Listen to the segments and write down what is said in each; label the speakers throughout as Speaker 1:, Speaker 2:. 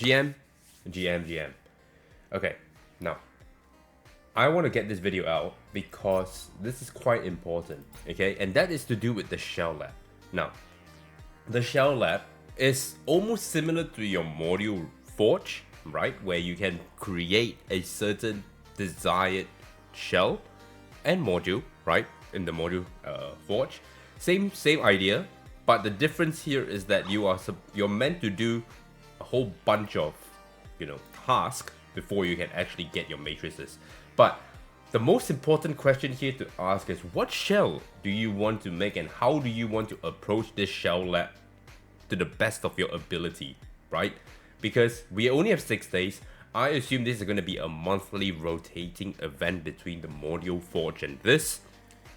Speaker 1: GM, GM. Okay, now I want to get this video out because this is quite important, okay? And that is to do with the shell lab. Now, the shell lab is almost similar to your module forge, right? Where you can create a certain desired shell and module, right? In the module forge, same idea, but the difference here is that you're meant to do a whole bunch of, tasks before you can actually get your matrices. But the most important question here to ask is, what shell do you want to make and how do you want to approach this shell lab to the best of your ability, right? Because we only have 6 days. I assume this is going to be a monthly rotating event between the module forge and this.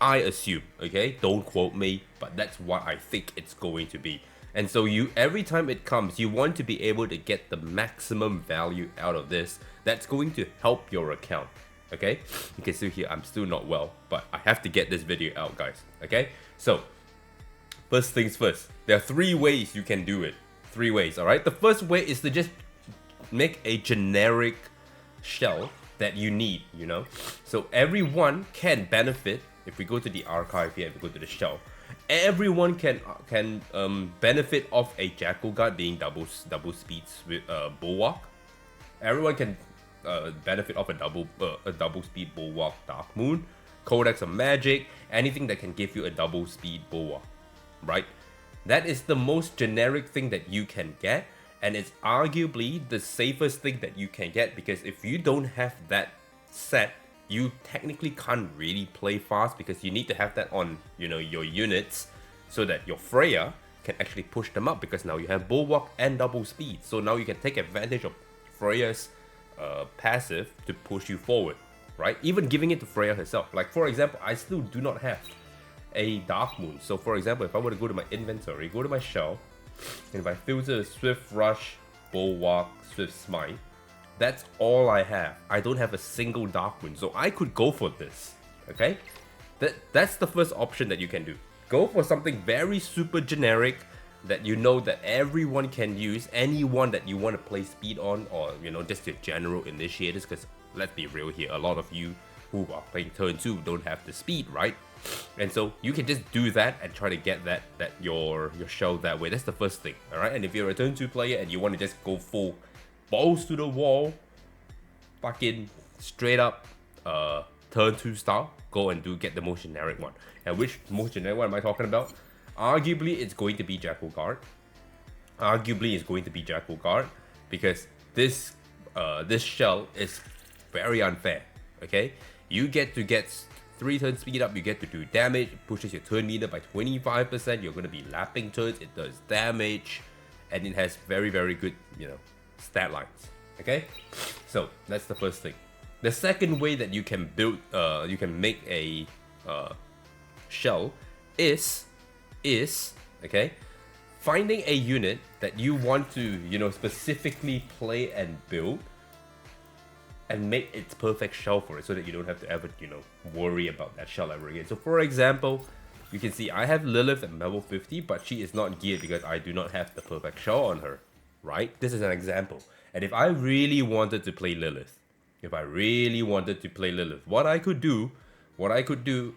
Speaker 1: I assume, okay? Don't quote me, but that's what I think it's going to be. And so every time it comes, you want to be able to get the maximum value out of this. That's going to help your account, okay? You can see here, I'm still not well, but I have to get this video out, guys, okay? So, first things first. There are 3 ways you can do it. 3 ways, alright? The first way is to just make a generic shell that you need, So everyone can benefit. If we go to the archive here and we go to the shell, everyone can benefit of a Jackal Guard being double speeds with Bulwark. Everyone can benefit of a double speed Bulwark Dark Moon, Codex of Magic, anything that can give you a double speed Bulwark, right? That is the most generic thing that you can get, and it's arguably the safest thing that you can get, because if you don't have that set, you technically can't really play fast, because you need to have that on, your units, so that your Freya can actually push them up, because now you have Bulwark and double speed. So now you can take advantage of Freya's passive to push you forward, right? Even giving it to Freya herself. Like, for example, I still do not have a Dark Moon. So for example, if I were to go to my inventory, go to my shell, and if I filter Swift Rush, Bulwark, Swift Smite, that's all I have. I don't have a single Dark Moon, so I could go for this, okay? That's the first option that you can do. Go for something very super generic that that everyone can use, anyone that you want to play speed on, or just your general initiators, because let's be real here, a lot of you who are playing turn 2 don't have the speed, right? And so you can just do that and try to get your shell that way. That's the first thing, alright? And if you're a turn 2 player and you want to just go full balls to the wall, fucking straight up turn 2 style, go and get the most generic one. And which most generic one am I talking about? Arguably it's going to be Jackal Guard. Because this shell is very unfair, okay? You get 3 turn speed up, you get to do damage, it pushes your turn meter by 25%, you're going to be lapping turns, it does damage, and it has very, very good, stat lines, okay? So that's the first thing. The second way that you can build, you can make a shell is okay, finding a unit that you want to, specifically play and build, and make its perfect shell for it, so that you don't have to ever, worry about that shell ever again. So for example, you can see I have Lilith at level 50, but she is not geared because I do not have the perfect shell on her, right? This is an example. And if I really wanted to play Lilith, what I could do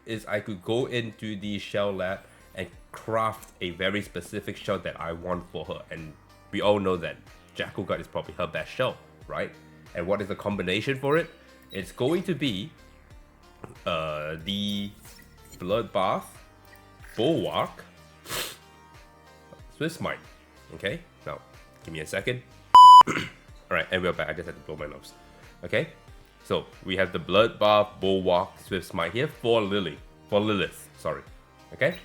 Speaker 1: is I could go into the shell lab and craft a very specific shell that I want for her. And we all know that Jackal Guard is probably her best shell, right? And what is the combination for it? It's going to be the Bloodbath, Bulwark, Swift Smite. Okay, now give me a second. Alright, and we're back. I just had to blow my nose. Okay, so we have the Bloodbath, Bulwark, Swift Smite here for Lilith. Sorry. Okay,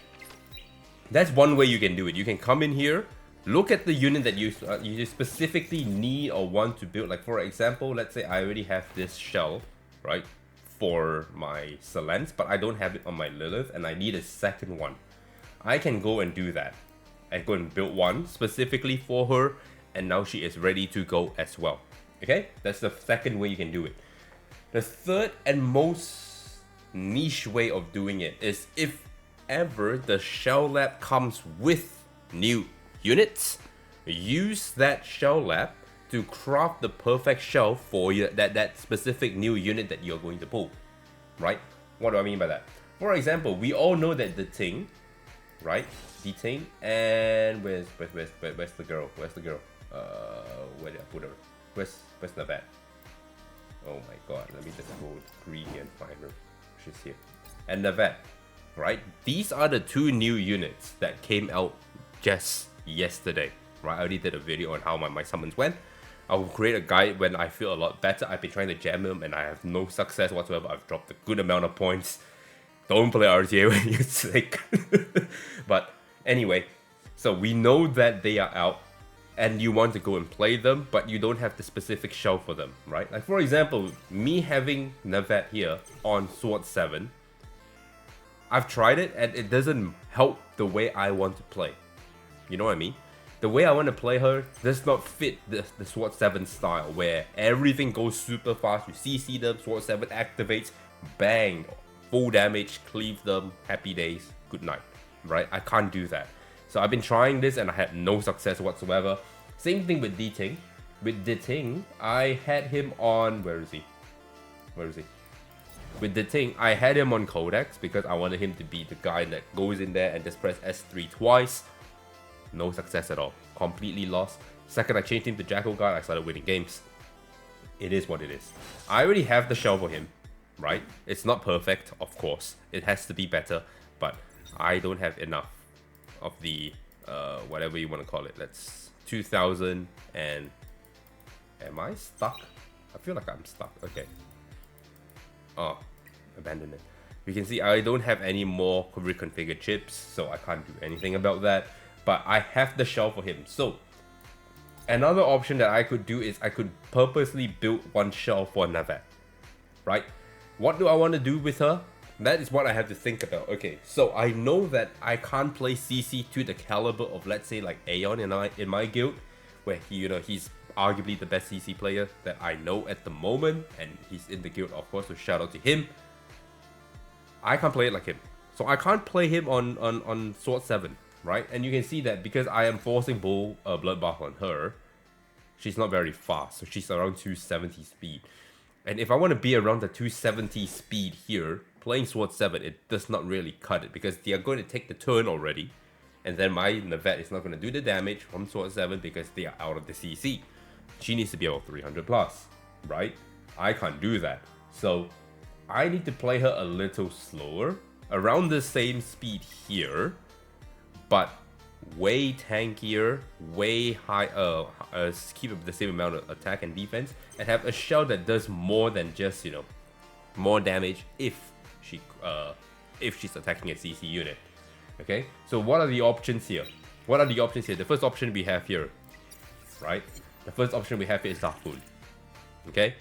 Speaker 1: that's one way you can do it. You can come in here, look at the unit that you specifically need or want to build. Like for example, let's say I already have this shell, right, for my Selence, but I don't have it on my Lilith, and I need a second one. I can go and do that, and go and build one specifically for her, and now she is ready to go as well. Okay, that's the second way you can do it. The third and most niche way of doing it is, if ever the shell lab comes with new units, use that shell lab to craft the perfect shell for that specific new unit that you're going to pull, right? What do I mean by that? For example, we all know that the Ting, right? The Ting, and where's the girl? Where's the girl? Where did I put her? Where's Navat? Oh my god, let me just go green here and find her. She's here. And Navat, right? These are the two new units that came out just yesterday, right? I already did a video on how my summons went. I will create a guide when I feel a lot better. I've been trying to jam them and I have no success whatsoever. I've dropped a good amount of points. Don't play RTA when you're sick. But anyway, so we know that they are out and you want to go and play them, but you don't have the specific shell for them, right? Like for example, me having Navat here on Sword 7, I've tried it and it doesn't help the way I want to play. You know what I mean? The way I want to play her does not fit the Sword 7 style, where everything goes super fast. You CC them, Sword 7 activates, bang, full damage, cleave them, happy days, good night, right? I can't do that. So I've been trying this and I had no success whatsoever. Same thing with D-Ting. With D-Ting, I had him on... Where is he? With D-Ting, I had him on Codex because I wanted him to be the guy that goes in there and just press S3 twice. No success at all. Completely lost. Second, I changed him to Jackal Guard, I started winning games. It is what it is. I already have the shell for him, right? It's not perfect, of course. It has to be better, but I don't have enough of the whatever you want to call it. That's 2000 and... Am I stuck? I feel like I'm stuck. Okay. Oh, abandon it. You can see I don't have any more reconfigured chips, so I can't do anything about that. But I have the shell for him. So another option that I could do is I could purposely build one shell for Navat, right? What do I want to do with her? That is what I have to think about. Okay, so I know that I can't play CC to the caliber of, let's say, like Aeon in my guild, where he's arguably the best CC player that I know at the moment, and he's in the guild, of course, so shout out to him. I can't play it like him. So I can't play him on Sword 7, right? And you can see that because I am forcing Bloodbath on her, she's not very fast, so she's around 270 speed. And if I want to be around the 270 speed here, playing Sword 7, it does not really cut it because they are going to take the turn already. And then my Navat is not going to do the damage from Sword 7 because they are out of the CC. She needs to be about 300 plus, right? I can't do that. So I need to play her a little slower, around the same speed here, but way tankier, way high, keep up the same amount of attack and defense, and have a shell that does more than just, more damage if she's attacking a CC unit. Okay, so what are the options here? The first option we have here, right? The first option we have here is Dark Moon. Okay,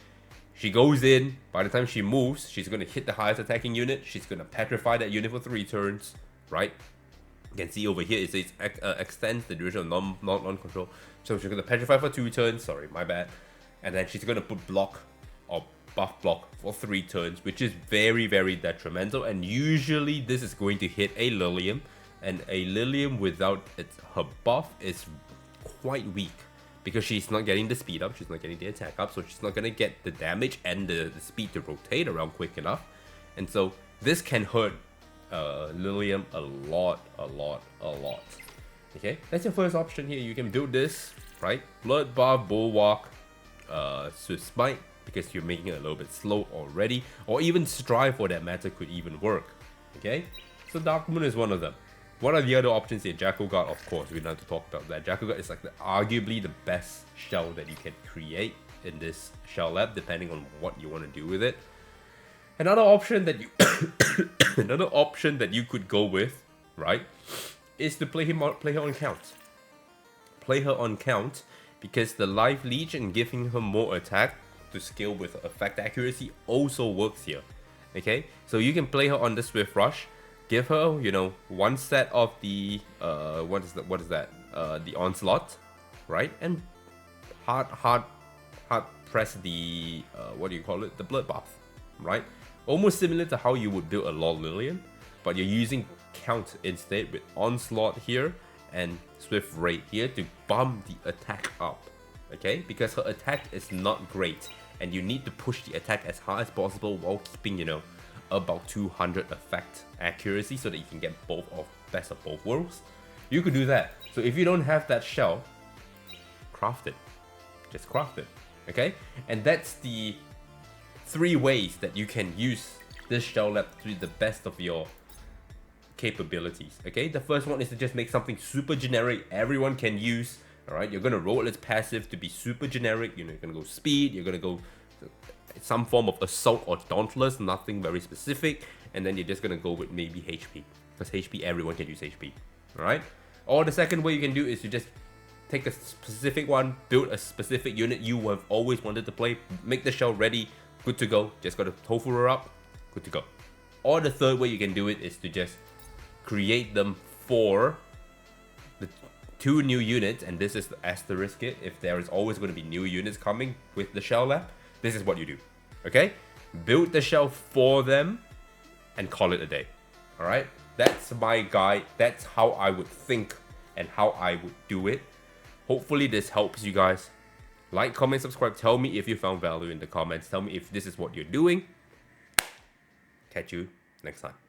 Speaker 1: she goes in, by the time she moves, she's going to hit the highest attacking unit, she's going to petrify that unit for 3 turns, right? You can see over here it says extends the duration of non-control. So she's going to petrify for 2 turns, sorry, my bad. And then she's going to put block or buff block for 3 turns, which is very, very detrimental. And usually this is going to hit a Lilium. And a Lilium without her buff is quite weak. Because she's not getting the speed up, she's not getting the attack up, so she's not going to get the damage and the speed to rotate around quick enough. And so this can hurt Lilium a lot. Okay, that's your first option here. You can build this, right? Bloodbath, Bulwark, Swift Smite, because you're making it a little bit slow already, or even Strive for that matter could even work. Okay, so Dark Moon is one of them. What are the other options here? Jackal Guard, of course, we don't have to talk about that. Jackal Guard is like arguably the best shell that you can create in this shell lab, depending on what you want to do with it. Another option that you could go with, right, is to play her on count. Play her on count because the Life Leech and giving her more attack to scale with effect accuracy also works here. Okay, so you can play her on the Swift Rush. Give her, one set of the what is that? The Onslaught, right? And hard press the what do you call it? The Bloodbath, right? Almost similar to how you would build a Lord Lilian, but you're using count instead with Onslaught here and Swift Raid here to bump the attack up. okay? Because her attack is not great, and you need to push the attack as hard as possible while keeping, you know, about 200 effect accuracy so that you can get both of best of both worlds. You could do that. So if you don't have that shell, craft it. Just craft it, okay? And that's the 3 ways that you can use this shell lab to the best of your capabilities, okay? The first one is to just make something super generic everyone can use. All right, you're gonna roll its passive to be super generic. You know, you're gonna go speed, you're gonna go some form of assault or dauntless, nothing very specific, and then you're just gonna go with maybe HP, because HP, everyone can use HP. All right. Or the second way you can do is to just take a specific one, build a specific unit you have always wanted to play, make the shell ready, good to go. Just gotta tofu her up, good to go. Or the third way you can do it is to just create them for the 2 new units, and this is the asterisk it. If there is always going to be new units coming with the shell lab, this is what you do, okay? Build the shell for them and call it a day, all right? That's my guide. That's how I would think and how I would do it. Hopefully this helps you guys. Like, comment, subscribe. Tell me if you found value in the comments. Tell me if this is what you're doing. Catch you next time.